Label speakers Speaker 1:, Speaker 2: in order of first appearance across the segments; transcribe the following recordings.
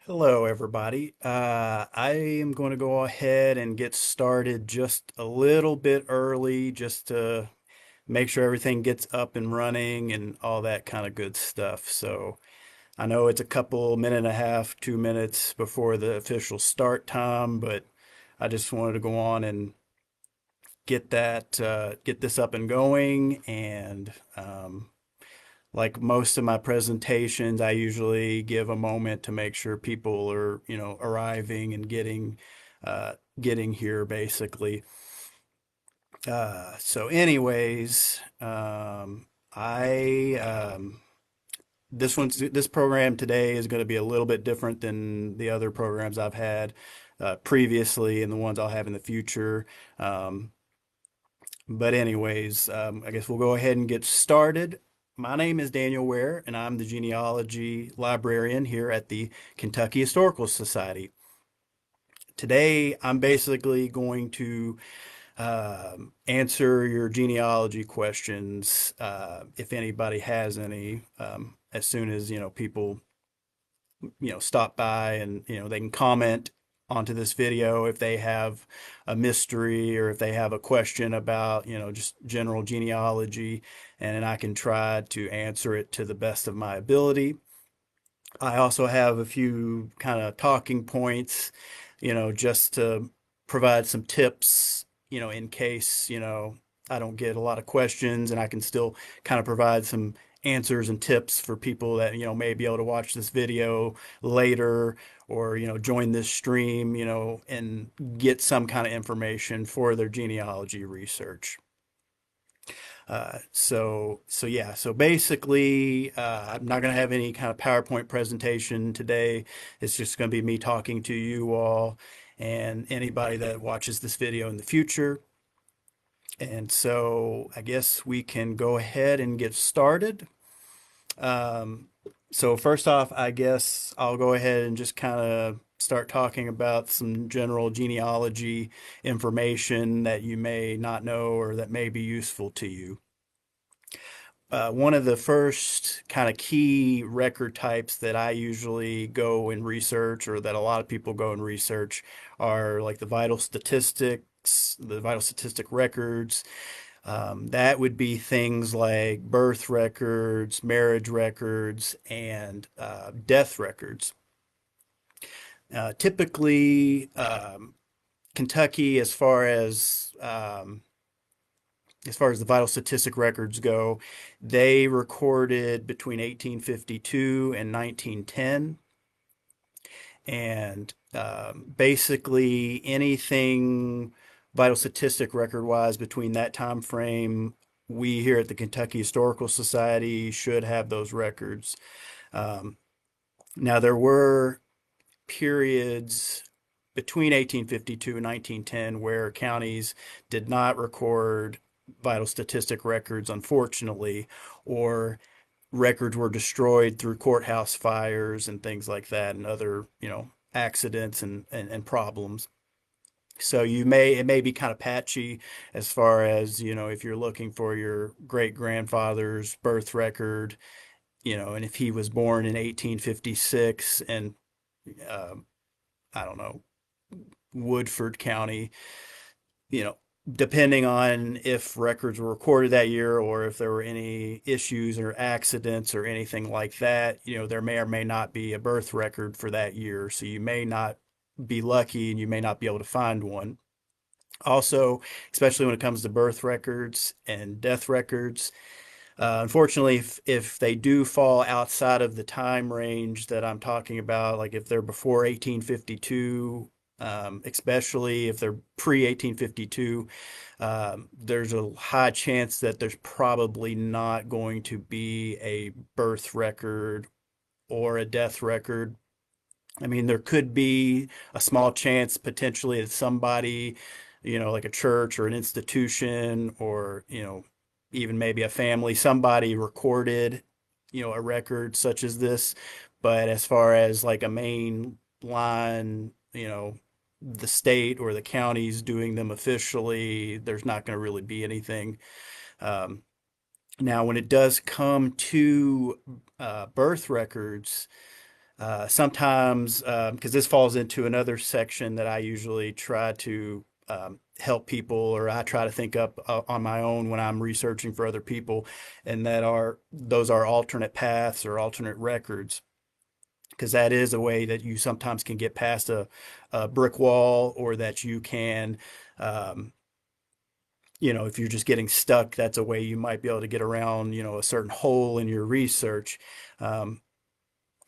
Speaker 1: Hello, everybody. I am going to go ahead and get started just a little bit early just to make sure everything gets up and running and all that kind of good stuff. So I know it's a couple minute and a half, 2 minutes before the official start time, but I just wanted to go on and get this up and going. And like most of my presentations, I usually give a moment to make sure people are, arriving and getting here basically. So anyways, I this program today is going to be a little bit different than the other programs I've had previously and the ones I'll have in the future. Um, But anyways, I guess we'll go ahead and get started. My name is Daniel Ware, and I'm the genealogy librarian here at the Kentucky Historical Society. Today, I'm basically going to answer your genealogy questions if anybody has any. As soon as people stop by and they can comment onto this video if they have a mystery or if they have a question about just general genealogy, and I can try to answer it to the best of my ability. I also have a few kind of talking points, just to provide some tips, in case, I don't get a lot of questions, and I can still kind of provide some answers and tips for people that, may be able to watch this video later or, join this stream, and get some kind of information for their genealogy research. So yeah, so basically, I'm not going to have any kind of PowerPoint presentation today. It's just going to be me talking to you all and anybody that watches this video in the future. And so I guess we can go ahead and get started. Um, so first off, I guess I'll go ahead and just kind of start talking about some general genealogy information that you may not know or that may be useful to you. One of the first kind of key record types that I usually go and research, or that a lot of people go and research, are like the vital statistic records. That would be things like birth records, marriage records, and death records. Typically, Kentucky, as far as the vital statistic records go, they recorded between 1852 and 1910. And basically anything vital statistic record wise between that time frame, we here at the Kentucky Historical Society should have those records. Um, Now, there were periods between 1852 and 1910 where counties did not record vital statistic records, unfortunately, or records were destroyed through courthouse fires and things like that and other, accidents and problems. So it may be kind of patchy as far as, if you're looking for your great grandfather's birth record, and if he was born in 1856 and, um, I don't know, Woodford County, you know, depending on if records were recorded that year or if there were any issues or accidents or anything like that, there may or may not be a birth record for that year. So you may not be lucky and you may not be able to find one. Also, especially when it comes to birth records and death records, unfortunately, if they do fall outside of the time range that I'm talking about, like if they're before 1852, especially if they're pre 1852, there's a high chance that there's probably not going to be a birth record or a death record. I mean, there could be a small chance potentially that somebody, like a church or an institution or, even maybe a family, somebody recorded, a record such as this. But as far as like a main line, the state or the counties doing them officially, there's not going to really be anything. Um, Now, when it does come to birth records, Sometimes, because this falls into another section that I usually try to help people, or I try to think up on my own when I'm researching for other people, and those are alternate paths or alternate records, because that is a way that you sometimes can get past a brick wall, or that you can, um, if you're just getting stuck, that's a way you might be able to get around, a certain hole in your research. Um,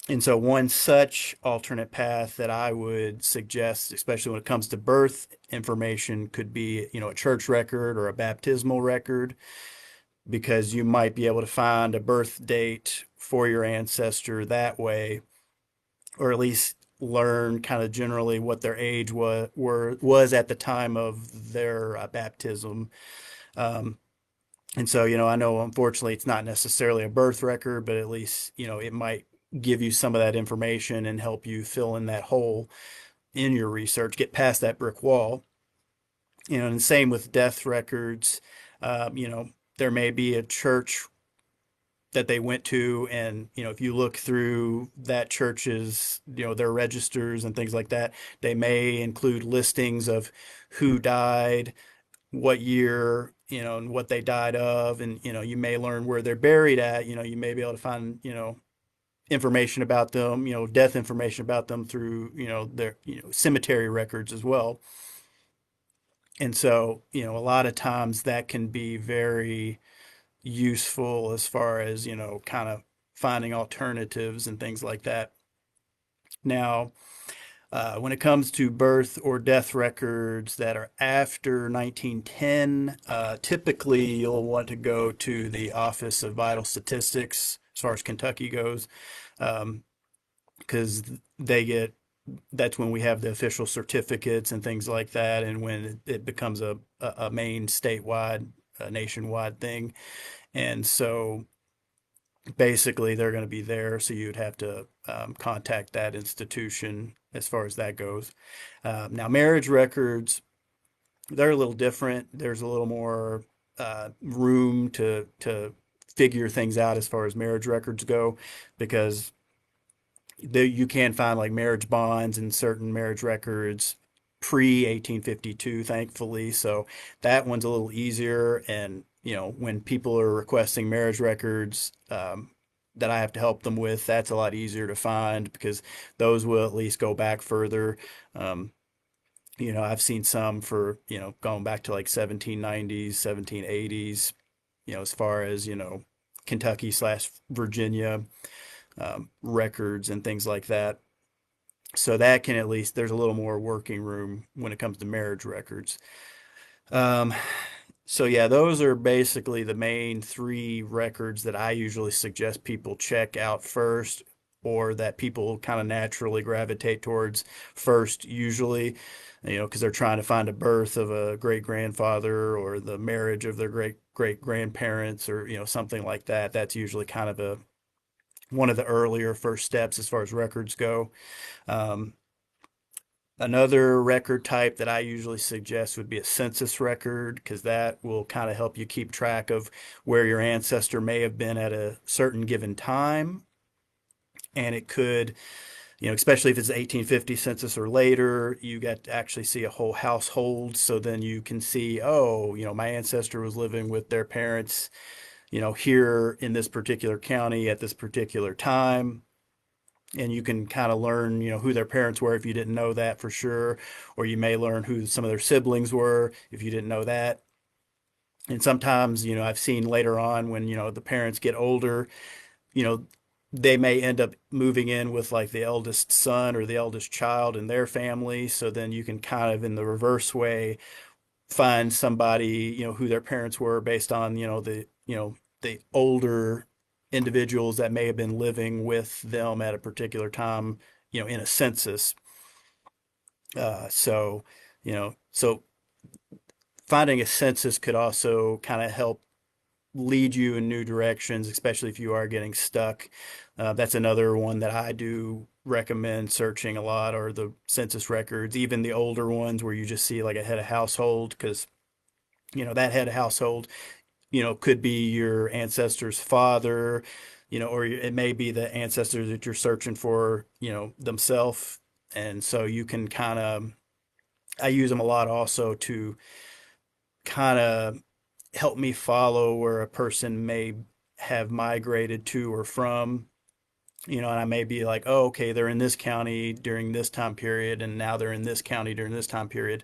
Speaker 1: and so one such alternate path that I would suggest, especially when it comes to birth information, could be, a church record or a baptismal record, because you might be able to find a birth date for your ancestor that way, or at least learn kind of generally what their age was at the time of their baptism. Um, and so, I know unfortunately it's not necessarily a birth record, but at least, it might give you some of that information and help you fill in that hole in your research, get past that brick wall. And same with death records. There may be a church that they went to, and if you look through that church's, their registers and things like that, they may include listings of who died, what year, and what they died of. And, you may learn where they're buried at. You may be able to find, information about them, death information about them through, their, cemetery records as well. And so, a lot of times that can be very useful as far as, kind of finding alternatives and things like that. Now, when it comes to birth or death records that are after 1910, typically you'll want to go to the Office of Vital Statistics as far as Kentucky goes, because they get that's when we have the official certificates and things like that, and when it becomes a main statewide, nationwide thing. And so basically they're going to be there, so you'd have to contact that institution as far as that goes. Now, marriage records, they're a little different. There's a little more room to figure things out as far as marriage records go, because you can find like marriage bonds and certain marriage records pre 1852, thankfully. So that one's a little easier. And, when people are requesting marriage records that I have to help them with, that's a lot easier to find, because those will at least go back further. Um, I've seen some for, going back to like 1790s, 1780s, as far as, Kentucky slash Virginia records and things like that. So that can, at least there's a little more working room when it comes to marriage records. Um, so yeah, those are basically the main three records that I usually suggest people check out first, or that people kind of naturally gravitate towards first, usually, because they're trying to find a birth of a great grandfather, or the marriage of their great great grandparents, or something like that. That's usually kind of a one of the earlier first steps as far as records go. Um, Another record type that I usually suggest would be a census record, because that will kind of help you keep track of where your ancestor may have been at a certain given time. And it could, especially if it's the 1850 census or later, you get to actually see a whole household. So then you can see, oh, my ancestor was living with their parents, here in this particular county at this particular time. And you can kind of learn, who their parents were if you didn't know that for sure, or you may learn who some of their siblings were if you didn't know that. And sometimes, I've seen later on when, the parents get older, you know, they may end up moving in with like the eldest son or the eldest child in their family. So then you can kind of, in the reverse way, find somebody, who their parents were based on, the older individuals that may have been living with them at a particular time, in a census. So finding a census could also kind of help lead you in new directions, especially if you are getting stuck. That's another one that I do recommend searching a lot, are the census records, even the older ones where you just see like a head of household, because that head of household, could be your ancestor's father, or it may be the ancestors that you're searching for, themselves. And so you can kind of, I use them a lot also to kind of help me follow where a person may have migrated to or from, and I may be like, oh, okay, they're in this county during this time period, and now they're in this county during this time period.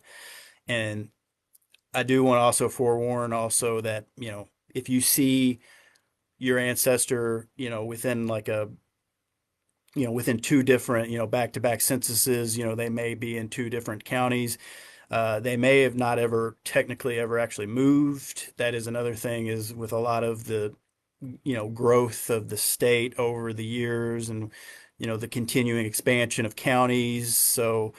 Speaker 1: And I do want to also forewarn also that, if you see your ancestor, within like within two different, back-to-back censuses, they may be in two different counties. They may have not ever technically ever actually moved. That is another thing is with a lot of the, growth of the state over the years and, the continuing expansion of counties. So,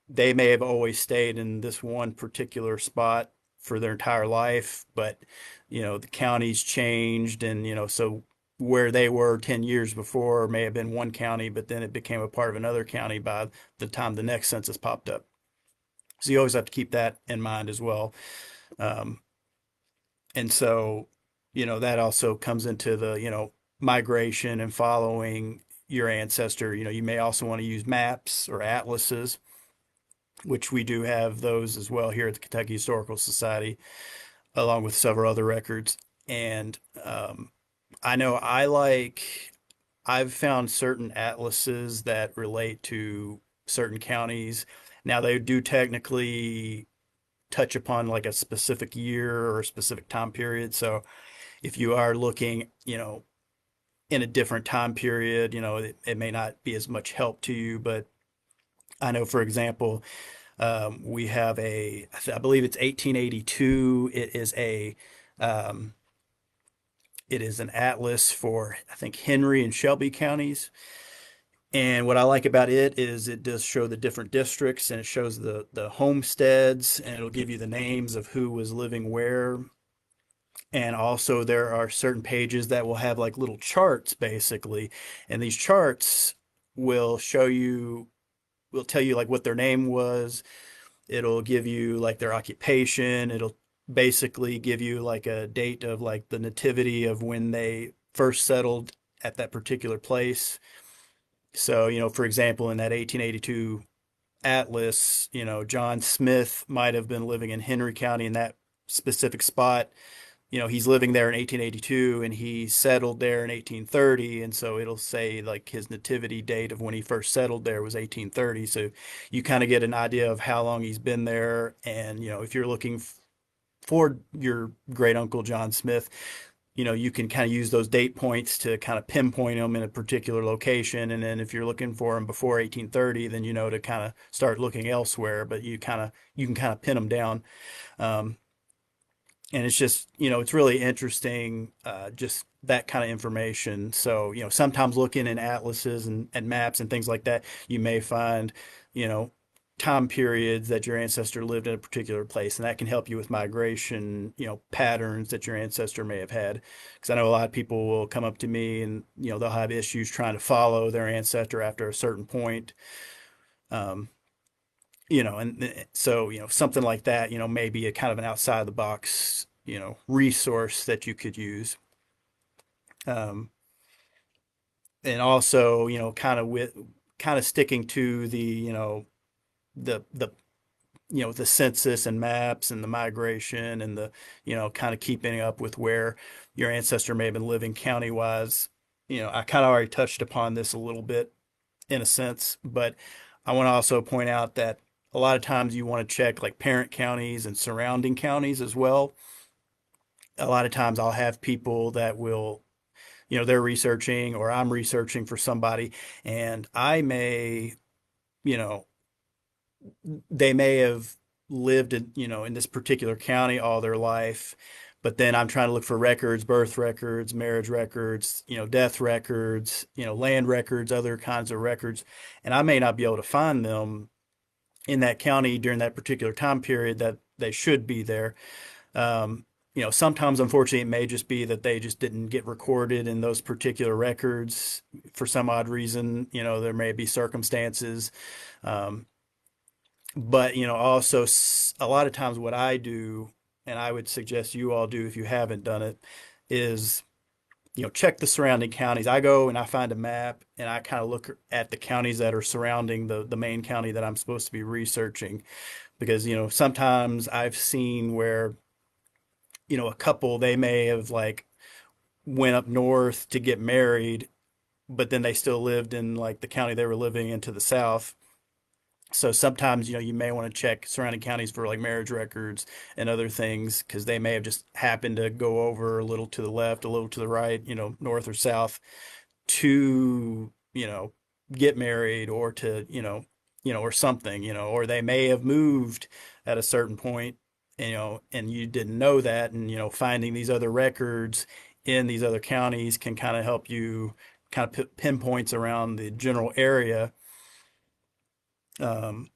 Speaker 1: they may have always stayed in this one particular spot for their entire life, but, the counties changed and, so where they were 10 years before may have been one county, but then it became a part of another county by the time the next census popped up. So you always have to keep that in mind as well. Um, and so, that also comes into the, migration and following your ancestor. You may also want to use maps or atlases, which we do have those as well here at the Kentucky Historical Society, along with several other records. And I know I've found certain atlases that relate to certain counties. Now, they do technically touch upon like a specific year or a specific time period. So if you are looking, in a different time period, it may not be as much help to you. But I know, for example, we have I believe it's 1882. Um, it is an atlas for, I think, Henry and Shelby counties. And what I like about it is it does show the different districts and it shows the homesteads and it'll give you the names of who was living where. And also there are certain pages that will have like little charts basically. And these charts will will tell you like what their name was. It'll give you like their occupation. It'll basically give you like a date of like the nativity of when they first settled at that particular place. So, for example, in that 1882 atlas, John Smith might have been living in Henry County in that specific spot. He's living there in 1882 and he settled there in 1830. And so it'll say like his nativity date of when he first settled there was 1830. So you kind of get an idea of how long he's been there. And, if you're looking for your great uncle John Smith, you can kind of use those date points to kind of pinpoint them in a particular location. And then if you're looking for them before 1830, then to kind of start looking elsewhere. But you can kind of pin them down. Um, and it's just, it's really interesting, just that kind of information. So, sometimes looking in atlases and maps and things like that, you may find, you know, time periods that your ancestor lived in a particular place, and that can help you with migration, patterns that your ancestor may have had. Because I know a lot of people will come up to me and, they'll have issues trying to follow their ancestor after a certain point. Um, and so, something like that, maybe a kind of an outside the box, resource that you could use. Um, and also, kind of sticking to the the census and maps and the migration and the, kind of keeping up with where your ancestor may have been living county wise. I kind of already touched upon this a little bit in a sense, but I want to also point out that a lot of times you want to check like parent counties and surrounding counties as well. A lot of times I'll have people that will, they're researching or I'm researching for somebody and I may, you know, they may have lived in, in this particular county all their life, but then I'm trying to look for records, birth records, marriage records, death records, land records, other kinds of records, and I may not be able to find them in that county during that particular time period that they should be there. Um, Sometimes, unfortunately, it may just be that they just didn't get recorded in those particular records for some odd reason. There may be circumstances. Um, but, also a lot of times what I do, and I would suggest you all do if you haven't done it, is check the surrounding counties. I go and I find a map and I kind of look at the counties that are surrounding the main county that I'm supposed to be researching because, sometimes I've seen where, a couple, they may have like went up north to get married, but then they still lived in like the county they were living in to the south. So sometimes, you may want to check surrounding counties for like marriage records and other things because they may have just happened to go over a little to the left, a little to the right, north or south to, get married or to, or something, or they may have moved at a certain point, and you didn't know that. And, finding these other records in these other counties can kind of help you kind of put pinpoints around the general area. Um,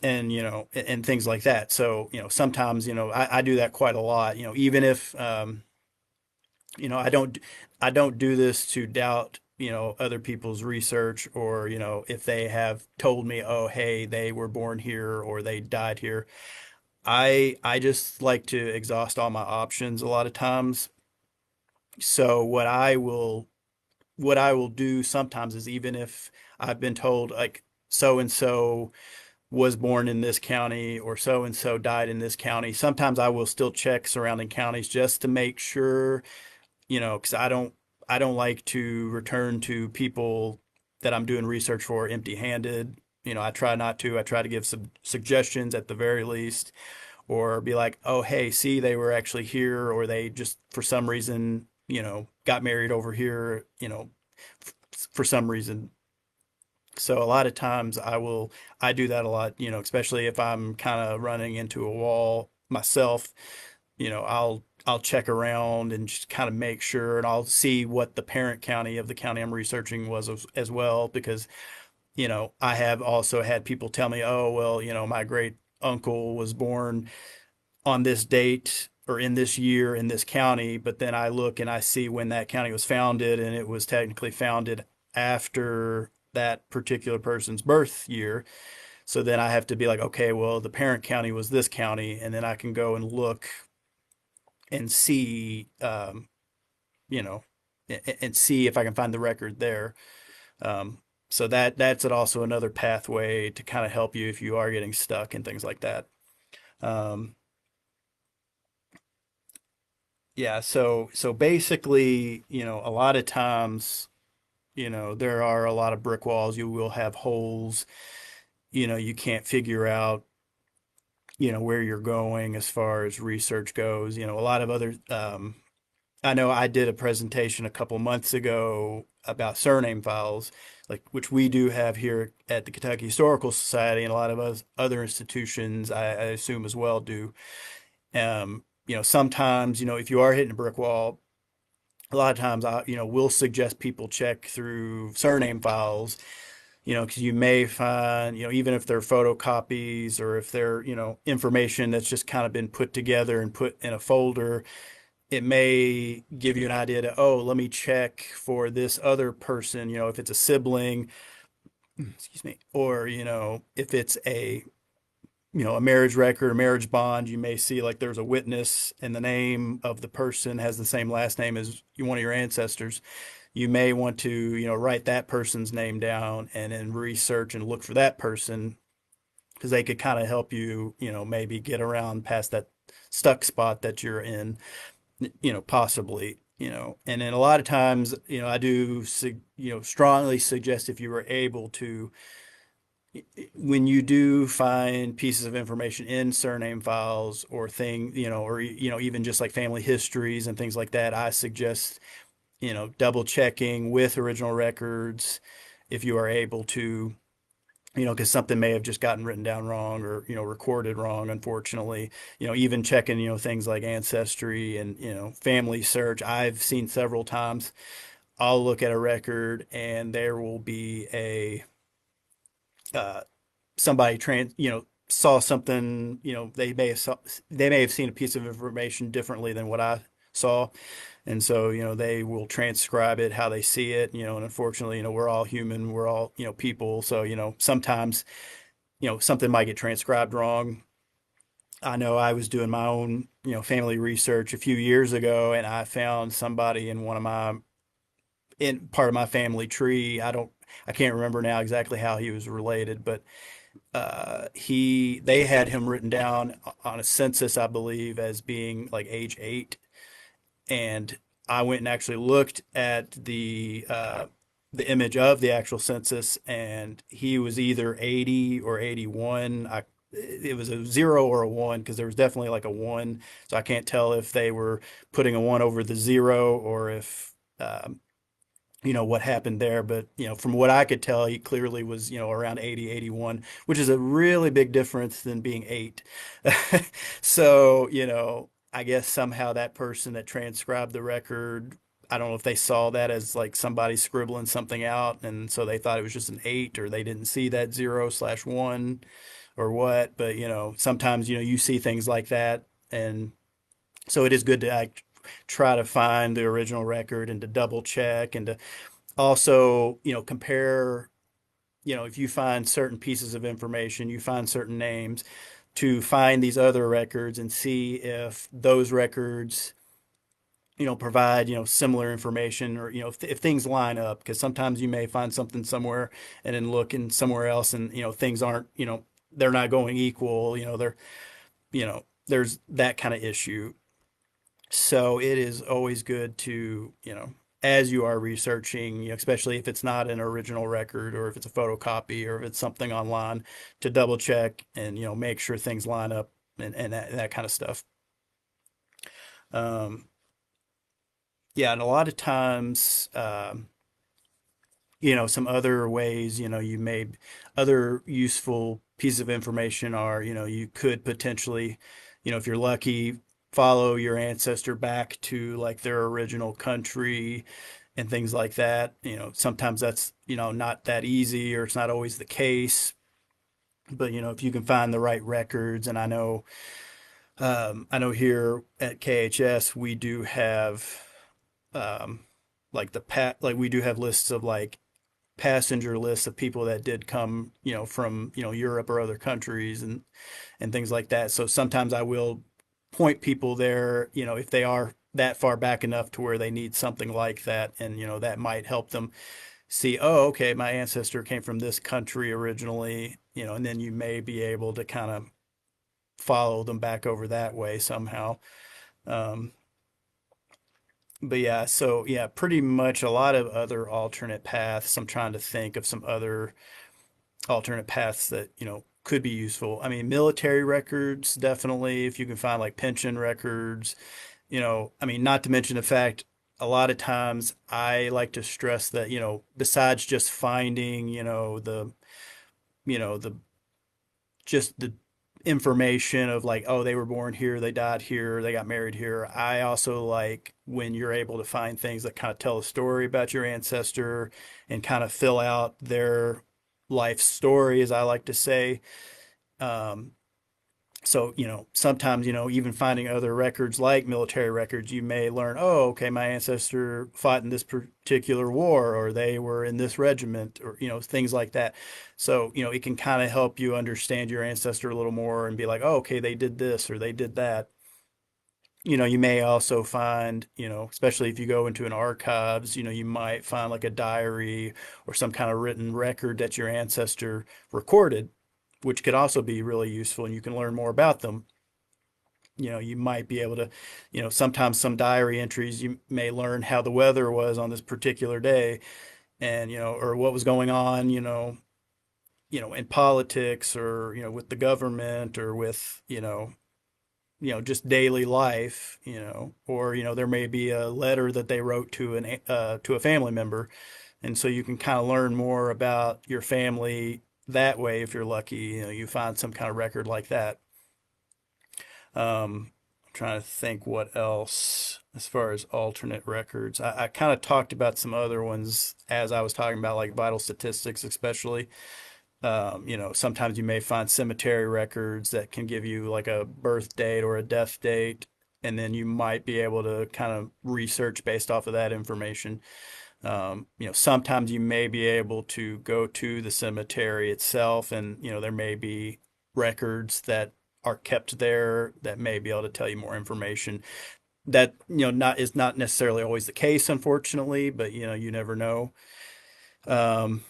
Speaker 1: and and things like that. So sometimes I do that quite a lot. Even if you know I don't I don't do this to doubt other people's research, or if they have told me, oh hey, they were born here or they died here. I just like to exhaust all my options a lot of times. So what I will do sometimes is, even if I've been told like so and so was born in this county or so and so died in this county, sometimes I will still check surrounding counties just to make sure, because I don't like to return to people that I'm doing research for empty-handed. I try not to. I try to give some suggestions at the very least, or be like, oh, hey, see, they were actually here, or they just for some reason, got married over here, for some reason. So a lot of times I do that a lot, especially if I'm kind of running into a wall myself, I'll check around and just kind of make sure, and I'll see what the parent county of the county I'm researching was as well, because, I have also had people tell me, oh, well, my great uncle was born on this date or in this year in this county, but then I look and I see when that county was founded, and it was technically founded after that particular person's birth year. So then I have to be like, okay, well, the parent county was this county, and then I can go and look and see, you know, and see if I can find the record there. So that's also another pathway to kind of help you if you are getting stuck and things like that. Um, yeah, so basically, a lot of times, there are a lot of brick walls. You will have holes. You can't figure out, where you're going as far as research goes. A lot of other I know I did a presentation a couple months ago about surname files, like which we do have here at the Kentucky Historical Society, and a lot of us other institutions, I assume as well do. Sometimes, if you are hitting a brick wall, a lot of times we'll suggest people check through surname files, because you may find, even if they're photocopies or if they're, information that's just kind of been put together and put in a folder, it may give you an idea to, oh, let me check for this other person, if it's a sibling, excuse me, or, if it's a marriage record, a marriage bond, you may see like there's a witness and the name of the person has the same last name as one of your ancestors. You may want to, write that person's name down and then research and look for that person, because they could kind of help you, maybe get around past that stuck spot that you're in, possibly, and then a lot of times, I do, strongly suggest, if you were able to, when you do find pieces of information in surname files or or, even just like family histories and things like that, I suggest, double checking with original records if you are able to, because something may have just gotten written down wrong or, recorded wrong, unfortunately. Even checking, things like ancestry and, family search. I've seen several times, I'll look at a record and there will be uh, somebody saw something, they may have seen a piece of information differently than what I saw. And so, they will transcribe it how they see it, and unfortunately, we're all human, we're all, people. So, sometimes, something might get transcribed wrong. I know I was doing my own, family research a few years ago, and I found somebody in in part of my family tree. I can't remember now exactly how he was related, but they had him written down on a census, I believe, as being like age 8. And I went and actually looked at the image of the actual census, and he was either 80 or 81. It was a 0 or a 1, because there was definitely like a 1. So I can't tell if they were putting a 1 over the 0, or if what happened there. But, from what I could tell, he clearly was, around 80, 81, which is a really big difference than being 8. So, I guess somehow that person that transcribed the record, I don't know if they saw that as like somebody scribbling something out, and so they thought it was just an 8, or they didn't see that 0/1 or what. But, sometimes, you see things like that. And so it is good to like try to find the original record and to double check, and to also, compare, if you find certain pieces of information, you find certain names, to find these other records and see if those records, provide, similar information, or, if things line up, because sometimes you may find something somewhere and then look in somewhere else, and, things aren't, they're not going equal, there's that kind of issue. So it is always good to, as you are researching, especially if it's not an original record, or if it's a photocopy, or if it's something online, to double check and, make sure things line up, and that kind of stuff. Um, yeah, and a lot of times, some other ways, other useful pieces of information are, you could potentially, if you're lucky, follow your ancestor back to like their original country and things like that. Sometimes that's, not that easy, or it's not always the case. But, if you can find the right records, and I know here at KHS we do have, um, like like we do have lists of like passenger lists of people that did come, from, Europe or other countries, and things like that. So sometimes I will point people there, if they are that far back enough to where they need something like that, and, that might help them see, oh, okay, my ancestor came from this country originally, and then you may be able to kind of follow them back over that way somehow. Um, but yeah, so yeah, pretty much a lot of other alternate paths. I'm trying to think of some other alternate paths that, could be useful. I mean, military records, definitely, if you can find like pension records, I mean, not to mention the fact, a lot of times I like to stress that, besides just finding, the just the information of like, oh, they were born here, they died here, they got married here. I also like when you're able to find things that kind of tell a story about your ancestor, and kind of fill out their life story, as I like to say. Um, so, sometimes, even finding other records like military records, you may learn, oh, okay, my ancestor fought in this particular war, or they were in this regiment, or, things like that. So, it can kind of help you understand your ancestor a little more, and be like, oh, okay, they did this or they did that. You may also find, especially if you go into an archives, you might find like a diary or some kind of written record that your ancestor recorded, which could also be really useful, and you can learn more about them. You might be able to, sometimes some diary entries, you may learn how the weather was on this particular day, and, or what was going on, in politics, or, with the government, or with, just daily life, or, there may be a letter that they wrote to a family member. And so you can kind of learn more about your family that way, if you're lucky, you find some kind of record like that. I'm trying to think what else as far as alternate records. I kind of talked about some other ones as I was talking about, like vital statistics, especially. Sometimes you may find cemetery records that can give you like a birth date or a death date, and then you might be able to kind of research based off of that information. Sometimes you may be able to go to the cemetery itself, and, there may be records that are kept there that may be able to tell you more information. That, not is not necessarily always the case, unfortunately, but you never know. Um,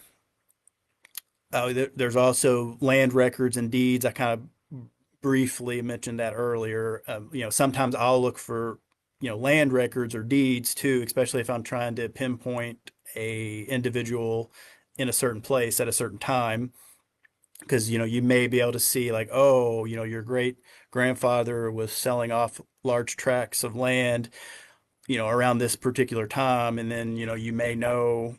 Speaker 1: there's also land records and deeds. I kind of briefly mentioned that earlier. Sometimes I'll look for, land records or deeds too, especially if I'm trying to pinpoint a individual in a certain place at a certain time. Because, you may be able to see like, oh, your great grandfather was selling off large tracts of land, around this particular time. And then, you may know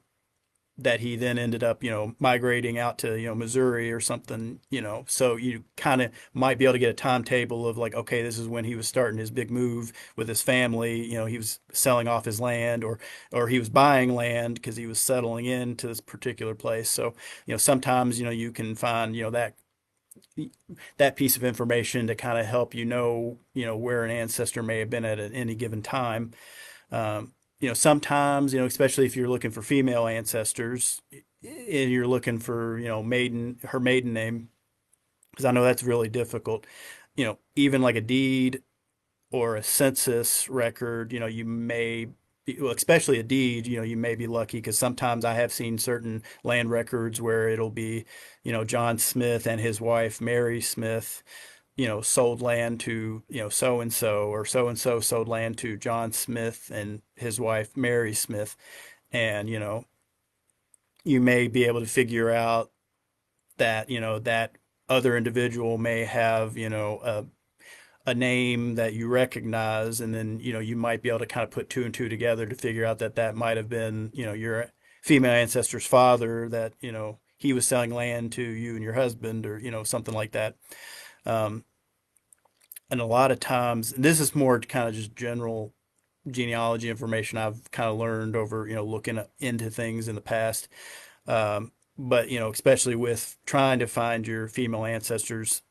Speaker 1: that he then ended up, migrating out to, Missouri or something, so you kind of might be able to get a timetable of like, okay, this is when he was starting his big move with his family. He was selling off his land, or he was buying land because he was settling into this particular place. So, sometimes, you can find, that piece of information to kind of help where an ancestor may have been at any given time. Sometimes, especially if you're looking for female ancestors and you're looking for, her maiden name, because I know that's really difficult. Even like a deed or a census record, you may be, well, especially a deed, you may be lucky because sometimes I have seen certain land records where it'll be, John Smith and his wife, Mary Smith, sold land to, so and so sold land to John Smith and his wife, Mary Smith. And, you may be able to figure out that, that other individual may have, a name that you recognize. And then, you might be able to kind of put two and two together to figure out that that might have been, your female ancestor's father, that, he was selling land to you and your husband, or, something like that. Um, and a lot of times, and this is more kind of just general genealogy information I've kind of learned over, looking into things in the past. But, especially with trying to find your female ancestors'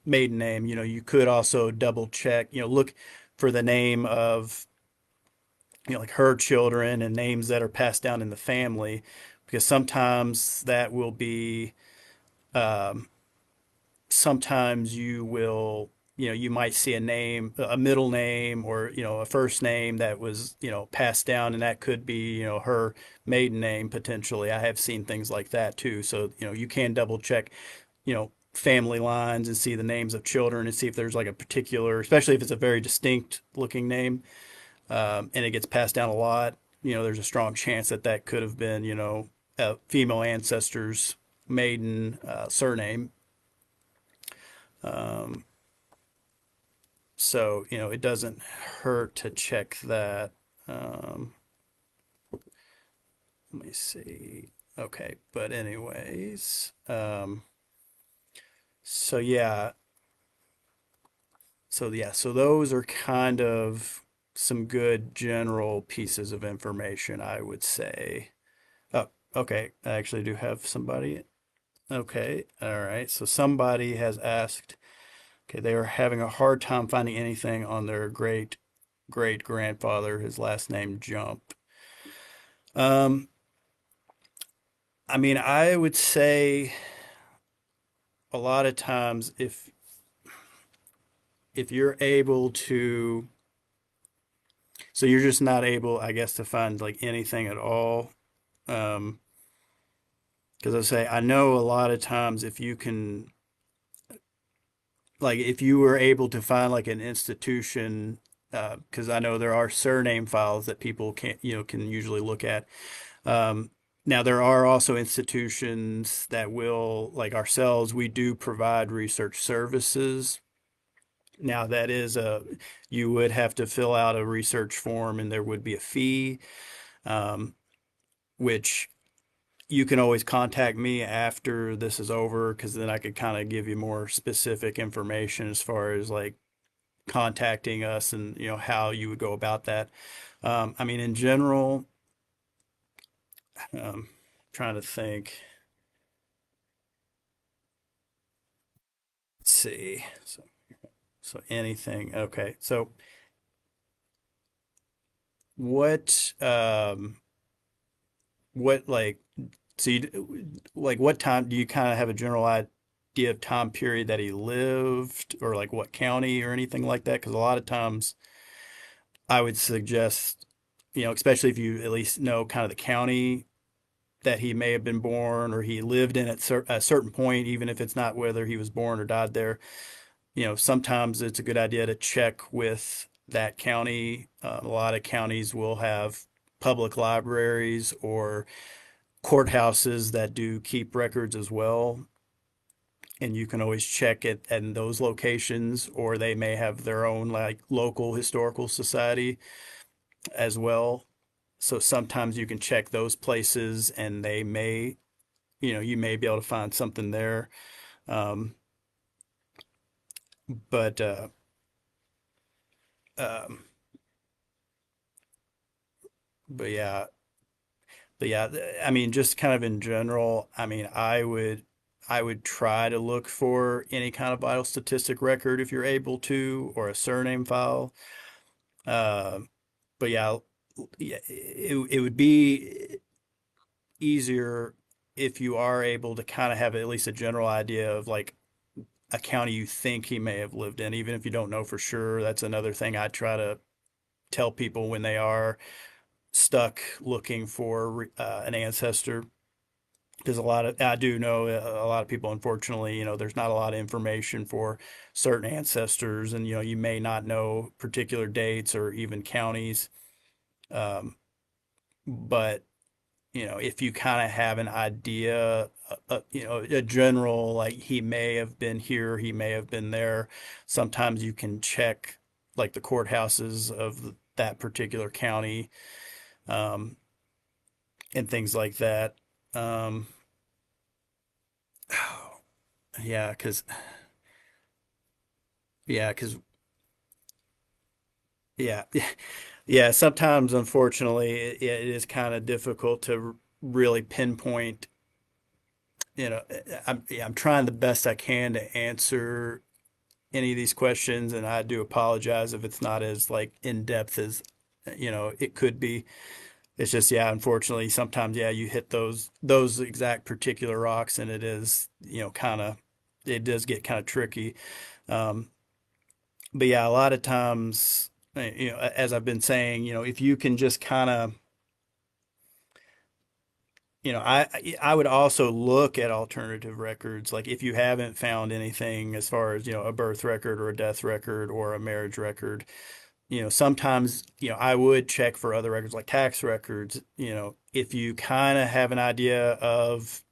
Speaker 1: maiden name, you could also double check, look for the name of, like her children and names that are passed down in the family, because sometimes that will be, um, sometimes you might see a name, a middle name, or, a first name that was, passed down, and that could be, her maiden name potentially. I have seen things like that too. So, you can double check, family lines and see the names of children and see if there's like a particular, especially if it's a very distinct looking name, and it gets passed down a lot, there's a strong chance that that could have been, a female ancestor's maiden surname. Um, So, it doesn't hurt to check that. Um, Let me see. Okay, but anyways, so yeah, so those are kind of some good general pieces of information, I would say. Oh, okay, I actually do have somebody. Okay, all right. So somebody has asked, okay, they are having a hard time finding anything on their great grandfather, his last name Jump. Um, I mean, I would say a lot of times if you're able to, so you're just not able, I guess, to find like anything at all. Um, because I say I know a lot of times if you can, like, if you were able to find like an institution, because I know there are surname files that people can usually look at. Um, Now, there are also institutions that will, like ourselves, we do provide research services. Now, that is you would have to fill out a research form and there would be a fee, um, which you can always contact me after this is over, because then I could kind of give you more specific information as far as like contacting us and, how you would go about that. I mean, in general, um, trying to think. Let's see. So anything. Okay. So what what like so you like what time do you kind of have a general idea of time period that he lived or like what county or anything like that? Because a lot of times I would suggest, especially if you at least know kind of the county that he may have been born or he lived in at a certain point, even if it's not whether he was born or died there. Sometimes it's a good idea to check with that county. A lot of counties will have public libraries or courthouses that do keep records as well. And you can always check it in those locations, or they may have their own like local historical society as well. So sometimes you can check those places and they may, you may be able to find something there. Um, but, um, but yeah, but yeah, I mean, just kind of in general, I mean, I would try to look for any kind of vital statistic record if you're able to, or a surname file. Uh, but yeah, it would be easier if you are able to kind of have at least a general idea of like a county you think he may have lived in, even if you don't know for sure. That's another thing I try to tell people when they are stuck looking for an ancestor. Because I do know a lot of people, unfortunately, there's not a lot of information for certain ancestors, and you may not know particular dates or even counties. Um, but if you kind of have an idea, a general, like he may have been here, he may have been there. Sometimes you can check like the courthouses of that particular county, um, and things like that. Um, yeah, because yeah, yeah. Sometimes, unfortunately, it is kind of difficult to really pinpoint. Yeah, I'm trying the best I can to answer any of these questions, and I do apologize if it's not as like in depth as it could be. It's just, yeah, unfortunately, sometimes, yeah, you hit those exact particular rocks, and it is, kind of it does get kind of tricky. Um, but yeah, a lot of times, as I've been saying, if you can just kind of, I would also look at alternative records, like if you haven't found anything as far as, a birth record or a death record or a marriage record. Sometimes, I would check for other records like tax records, if you kind of have an idea of,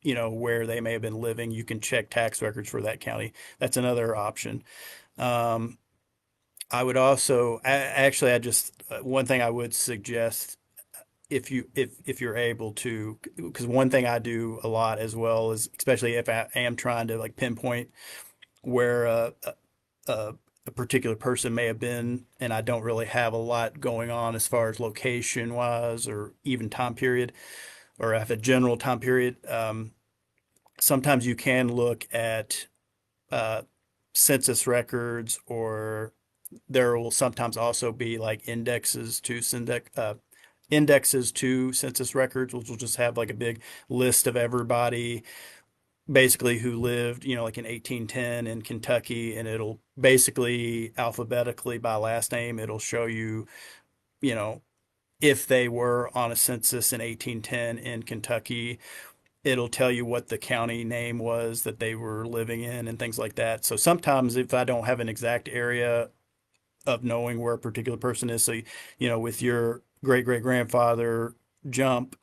Speaker 1: where they may have been living, you can check tax records for that county. That's another option. Um, I would also, actually, one thing I would suggest if you're able to, because one thing I do a lot as well is, especially if I am trying to like pinpoint where a, a particular person may have been, and I don't really have a lot going on as far as location wise or even time period, or have a general time period. Sometimes you can look at uh, census records, or there will sometimes also be like indexes to census records, which will just have like a big list of everybody basically who lived, like in 1810 in Kentucky, and it'll basically alphabetically by last name, it'll show you, you know, if they were on a census in 1810 in Kentucky, it'll tell you what the county name was that they were living in and things like that. So sometimes if I don't have an exact area of knowing where a particular person is, so with your great great grandfather jump,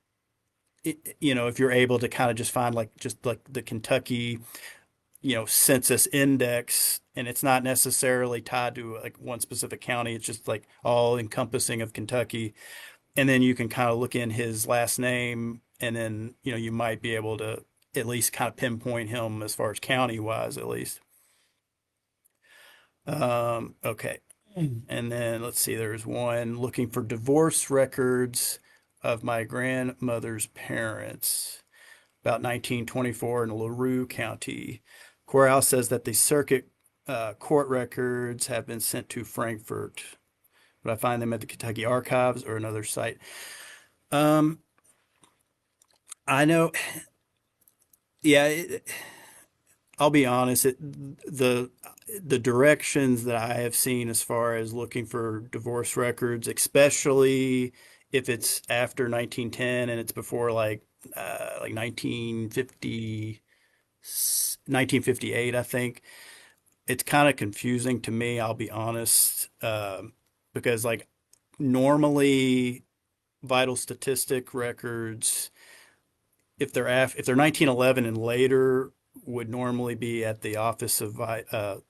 Speaker 1: if you're able to kind of just find like just like the Kentucky, census index, and it's not necessarily tied to like one specific county, it's just like all encompassing of Kentucky, and then you can kind of look in his last name, and then you might be able to at least kind of pinpoint him as far as county wise at least. Okay. And then let's see, there's one looking for divorce records of my grandmother's parents, about 1924 in LaRue County. Corral says that the circuit court records have been sent to Frankfurt. Would I find them at the Kentucky Archives or another site? Um, I know, yeah, I'll be honest, the directions that I have seen as far as looking for divorce records, especially if it's after 1910 and it's before like 1958, I think it's kind of confusing to me, I'll be honest, because like normally vital statistic records, if they're 1911 and later, would normally be at the Office of Vital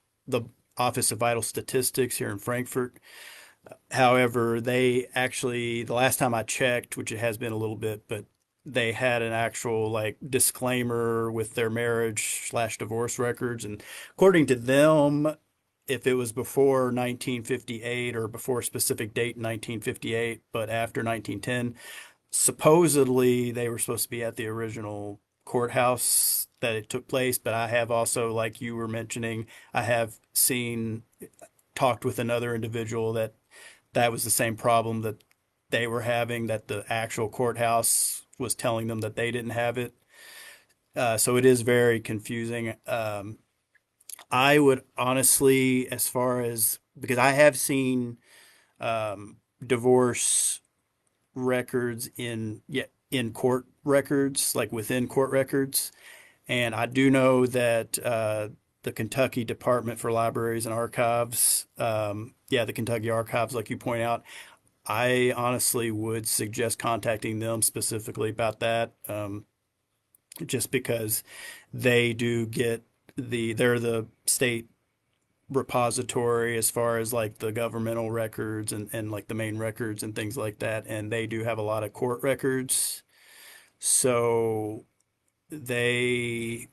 Speaker 1: Statistics here in Frankfurt. However, they actually, the last time I checked, which it has been a little bit, but they had an actual like disclaimer with their marriage slash divorce records. And according to them, if it was before 1958 or before a specific date in 1958, but after 1910, supposedly they were supposed to be at the original courthouse that it took place. But I have also, like you were mentioning, I have talked with another individual that was the same problem that they were having, that the actual courthouse was telling them that they didn't have it. So it is very confusing. I would honestly, as far as, because I have seen divorce records in, yeah, in court records, like within court records, and I do know that the Kentucky Department for Libraries and Archives, yeah, the Kentucky Archives, like you point out, I honestly would suggest contacting them specifically about that, just because they do get they're the state repository as far as like the governmental records and like the main records and things like that. And they do have a lot of court records. So they,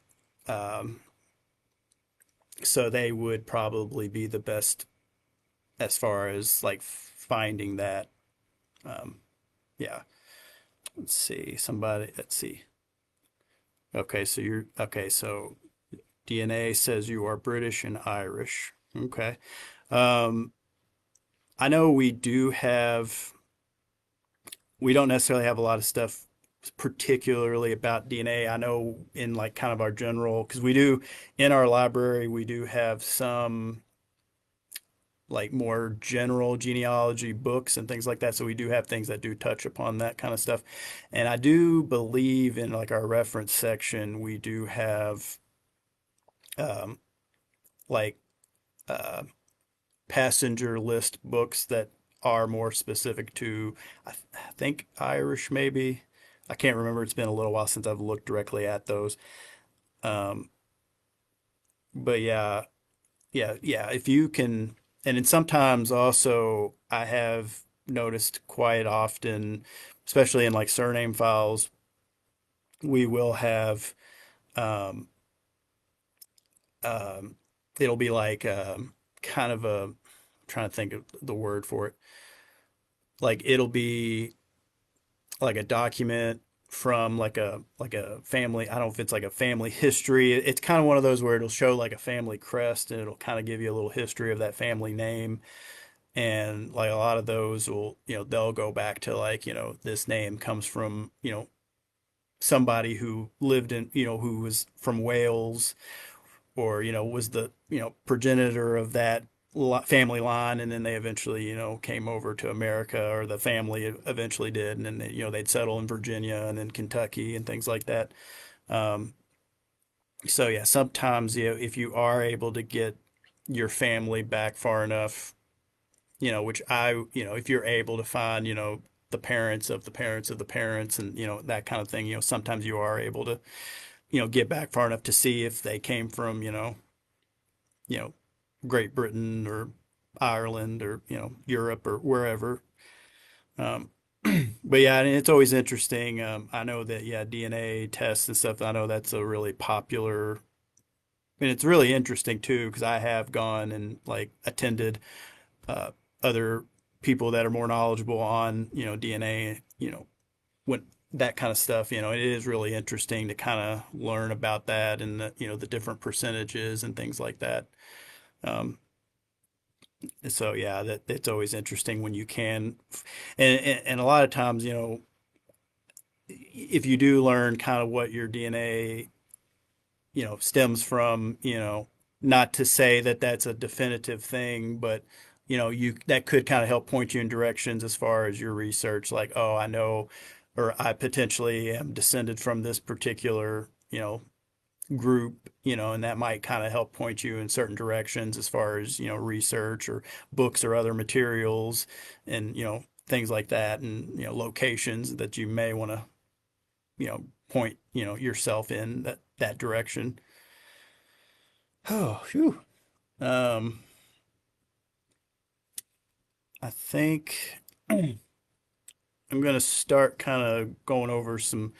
Speaker 1: um, so they would probably be the best as far as like finding that. Um, yeah. Let's see. Let's see. Okay. So DNA says you are British and Irish. Okay. Um, I know we don't necessarily have a lot of stuff particularly about DNA. I know in like kind of our general, because we do in our library, we do have some like more general genealogy books and things like that. So we do have things that do touch upon that kind of stuff. And I do believe in like our reference section, we do have um, like uh, passenger list books that are more specific to, I think Irish maybe. I can't remember. It's been a little while since I've looked directly at those. Um, but yeah, yeah. If you can, and then sometimes also I have noticed quite often, especially in like surname files, we will have um, um, it'll be like kind of a, I'm trying to think of the word for it. Like it'll be like a document from like a family. I don't know if it's like a family history. It's kind of one of those where it'll show like a family crest and it'll kind of give you a little history of that family name. And like a lot of those will, they'll go back to like, this name comes from, somebody who lived in, who was from Wales, or was the progenitor of that family line, and then they eventually came over to America, or the family eventually did, and then they'd settle in Virginia and then Kentucky and things like that. um, so yeah, sometimes if you are able to get your family back far enough, which if you're able to find the parents of the parents of the parents, and that kind of thing, sometimes you are able to get back far enough to see if they came from you know, Great Britain or Ireland, or, Europe or wherever. Um, but yeah, and it's always interesting. I know that, yeah, DNA tests and stuff, I know that's a really popular, and it's really interesting too, because I have gone and like attended uh, other people that are more knowledgeable on, DNA, when that kind of stuff, it is really interesting to kind of learn about that, and the different percentages and things like that. Um, so yeah, that it's always interesting when you can, and a lot of times, if you do learn kind of what your DNA, stems from, not to say that that's a definitive thing, but you that could kind of help point you in directions as far as your research, like, oh, I know, or I potentially am descended from this particular, group, and that might kind of help point you in certain directions as far as, research or books or other materials and, things like that, and, locations that you may want to, point, yourself in that direction. Oh, phew. Um, I think I'm going to start kind of going over some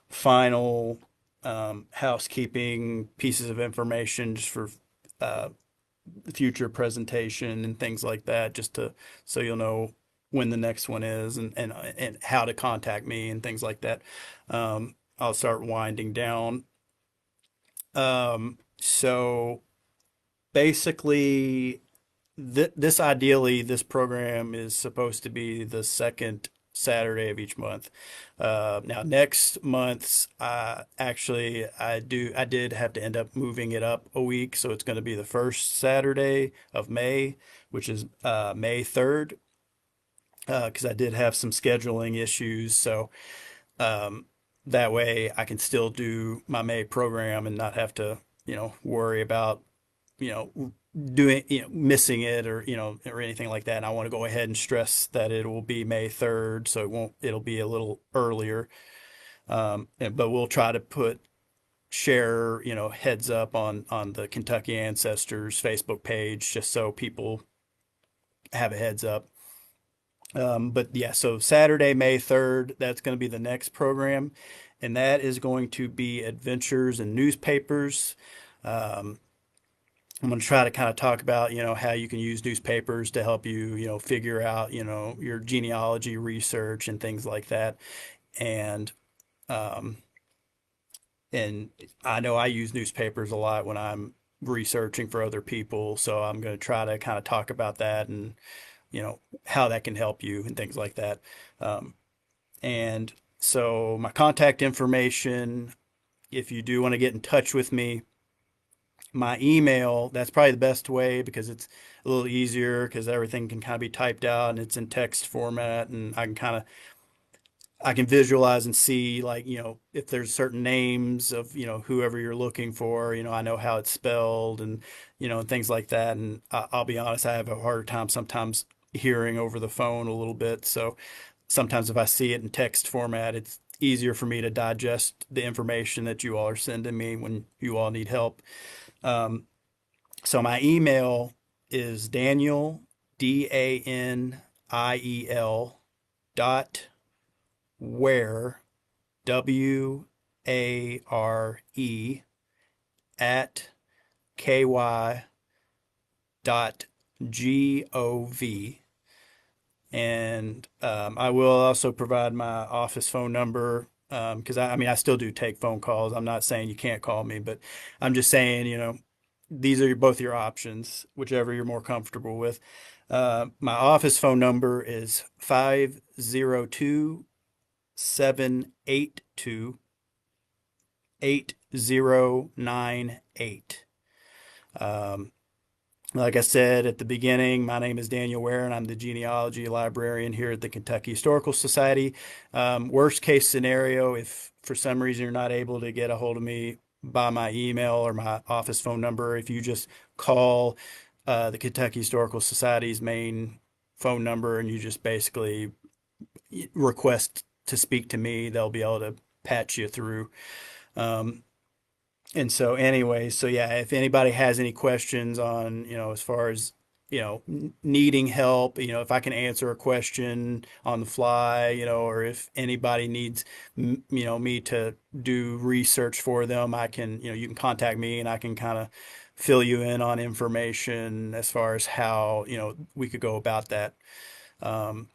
Speaker 1: final housekeeping pieces of information just for uh, future presentation and things like that, just to so you'll know when the next one is, and how to contact me and things like that. I'll start winding down. So basically, this program is supposed to be the second Saturday of each month. Now next month's, actually I did have to end up moving it up a week, so it's going to be the first Saturday of May, which is May 3rd, because I did have some scheduling issues. So um, that way I can still do my May program and not have to, worry about, you know, doing, missing it, or, or anything like that. And I want to go ahead and stress that it will be May 3rd, so it'll be a little earlier. But we'll try to share, heads up on the Kentucky Ancestors Facebook page, just so people have a heads up. But yeah, so Saturday, May 3rd, that's going to be the next program. And that is going to be Adventures in Newspapers. Um, I'm going to try to kind of talk about, how you can use newspapers to help you, figure out, your genealogy research and things like that. And, um, and I know I use newspapers a lot when I'm researching for other people. So I'm going to try to kind of talk about that, and, how that can help you and things like that. Um, and so my contact information, if you do want to get in touch with me, my email, that's probably the best way, because it's a little easier, because everything can kind of be typed out and it's in text format, and I can visualize and see, like, if there's certain names of, whoever you're looking for, I know how it's spelled, and things like that. And I'll be honest, I have a harder time sometimes hearing over the phone a little bit. So sometimes if I see it in text format, it's easier for me to digest the information that you all are sending me when you all need help. Um, so my email is Daniel, Daniel, dot ware, Ware, at ky dot gov. And I will also provide my office phone number, because I mean, I still do take phone calls. I'm not saying you can't call me, but I'm just saying, these are both your options, whichever you're more comfortable with. My office phone number is 502-782-8098. Um, like I said at the beginning, my name is Daniel Ware, and I'm the genealogy librarian here at the Kentucky Historical Society. Worst case scenario, if for some reason you're not able to get a hold of me by my email or my office phone number, if you just call the Kentucky Historical Society's main phone number, and you just basically request to speak to me, they'll be able to patch you through. Um, and so anyway, so yeah, if anybody has any questions on, as far as, needing help, if I can answer a question on the fly, or if anybody needs, me to do research for them, I can, you can contact me, and I can kind of fill you in on information as far as how, we could go about that. Um,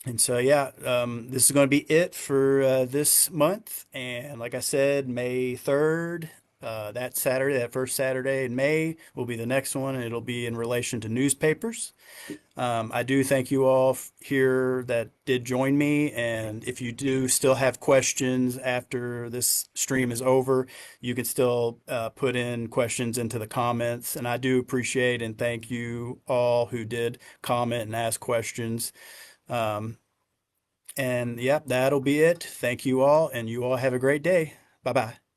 Speaker 1: and so, yeah, this is going to be it for this month. And like I said, May 3rd, that Saturday, that first Saturday in May will be the next one, and it'll be in relation to newspapers. I do thank you all here that did join me. And if you do still have questions after this stream is over, you can still put in questions into the comments. And I do appreciate and thank you all who did comment and ask questions. Um, and yep, that'll be it. Thank you all, and you all have a great day. Bye bye.